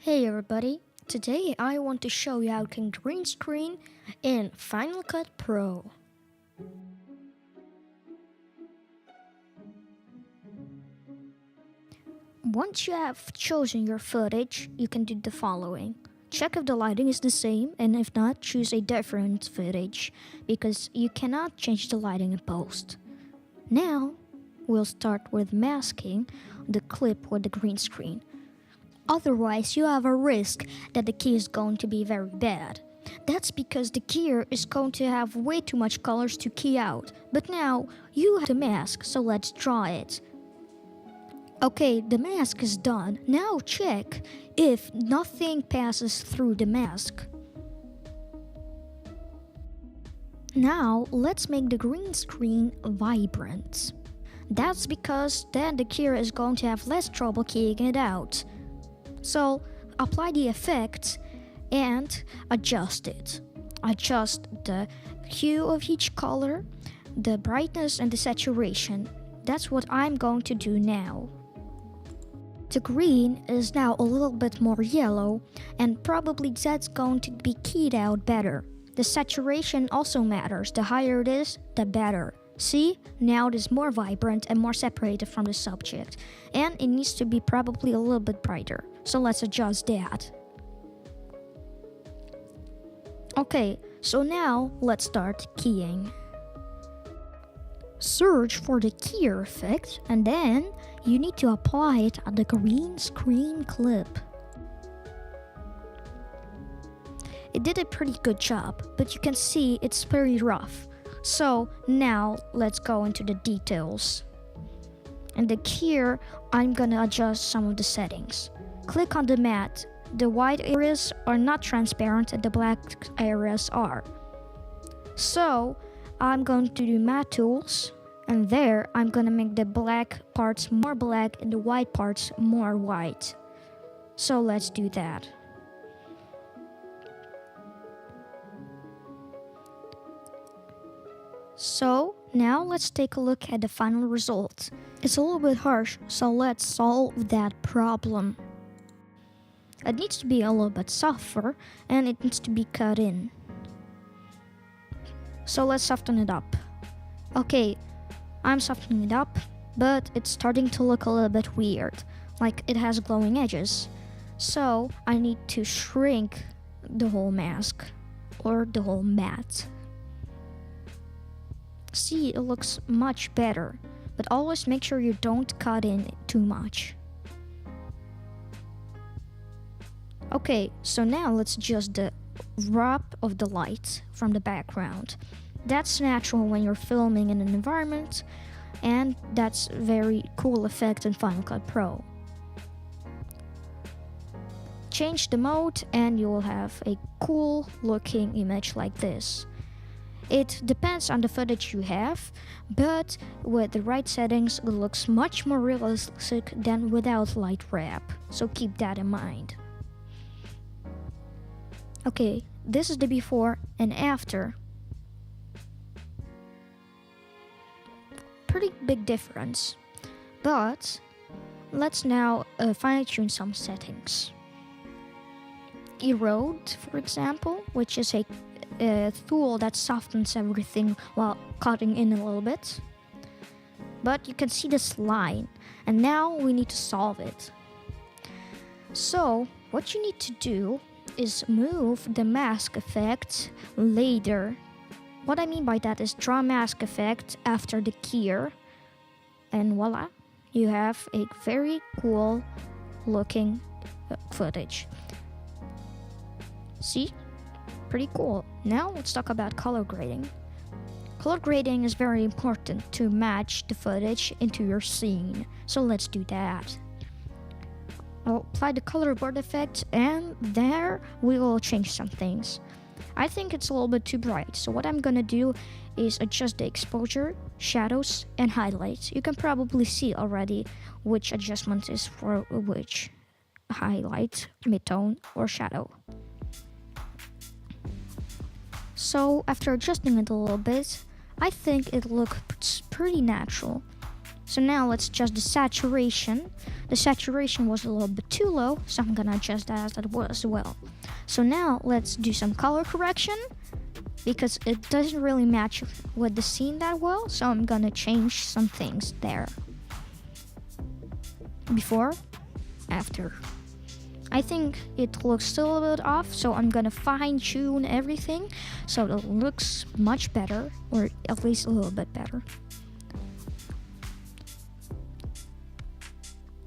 Hey everybody, today I want to show you how you can green screen in Final Cut Pro. Once you have chosen your footage, you can do the following. Check if the lighting is the same, and if not, choose a different footage because you cannot change the lighting in post. Now, we'll start with masking the clip with the green screen. Otherwise, you have a risk that the key is going to be very bad. That's because the keyer is going to have way too much colors to key out. But now, you have the mask, so let's draw it. Okay, the mask is done. Now check if nothing passes through the mask. Now, let's make the green screen vibrant. That's because then the keyer is going to have less trouble keying it out. So apply the effect and adjust it. Adjust the hue of each color, the brightness and the saturation. That's what I'm going to do now. The green is now a little bit more yellow and probably that's going to be keyed out better. The saturation also matters. The higher it is, the better. See, now it is more vibrant and more separated from the subject, and it needs to be probably a little bit brighter, so let's adjust that. Okay, so now let's start keying. Search for the keyer effect and then you need to apply it on the green screen clip. It did a pretty good job, but you can see it's very rough. So now let's go into the details. In the keyer, I'm gonna adjust some of the settings. Click on the matte. The white areas are not transparent and the black areas are. So I'm going to do matte tools, and there I'm gonna make the black parts more black and the white parts more white. So let's do that. So now let's take a look at the final result. It's a little bit harsh, so let's solve that problem. It needs to be a little bit softer and it needs to be cut in. So let's soften it up. Okay, I'm softening it up, but it's starting to look a little bit weird, like it has glowing edges. So I need to shrink the whole mask or the whole mat. See, it looks much better, but always make sure you don't cut in too much. Okay, so now let's adjust the wrap of the light from the background. That's natural when you're filming in an environment, and that's a very cool effect in Final Cut Pro. Change the mode and you will have a cool looking image like this. It depends on the footage you have, but with the right settings it looks much more realistic than without light wrap, so keep that in mind. Okay, this is the before and after. Pretty big difference, but let's now fine-tune some settings. Erode, for example, which is a tool that softens everything while cutting in a little bit. But you can see this line, and now we need to solve it. So what you need to do is move the mask effect later. What I mean by that is draw mask effect after the keyer, and voila, you have a very cool looking footage. See? Pretty cool. Now let's talk about color grading. Color grading is very important to match the footage into your scene, so let's do that. I'll apply the color board effect and there we will change some things. I think it's a little bit too bright, so what I'm gonna do is adjust the exposure, shadows, and highlights. You can probably see already which adjustment is for which highlight, midtone, or shadow. So after adjusting it a little bit, I think it looks pretty natural. So now let's adjust the saturation. The saturation was a little bit too low, so I'm gonna adjust that as well. So now let's do some color correction because it doesn't really match with the scene that well, so I'm gonna change some things there. Before, after. I think it looks still a little bit off, so I'm gonna fine tune everything so it looks much better, or at least a little bit better.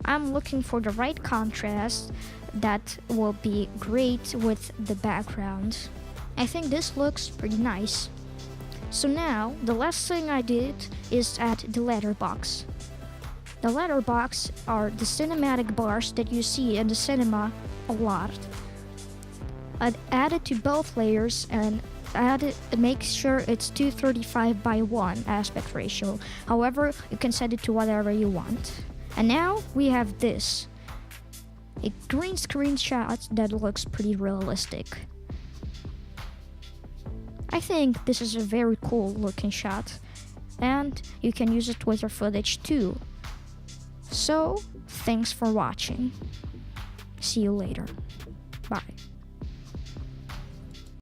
I'm looking for the right contrast that will be great with the background. I think this looks pretty nice. So now, the last thing I did is add the letterbox. The letterbox are the cinematic bars that you see in the cinema a lot. I'd add it to both layers and make sure it's 235:1 aspect ratio. However, you can set it to whatever you want. And now we have this. A green screen shot that looks pretty realistic. I think this is a very cool looking shot, and you can use it with your footage too. So, thanks for watching. See you later. Bye.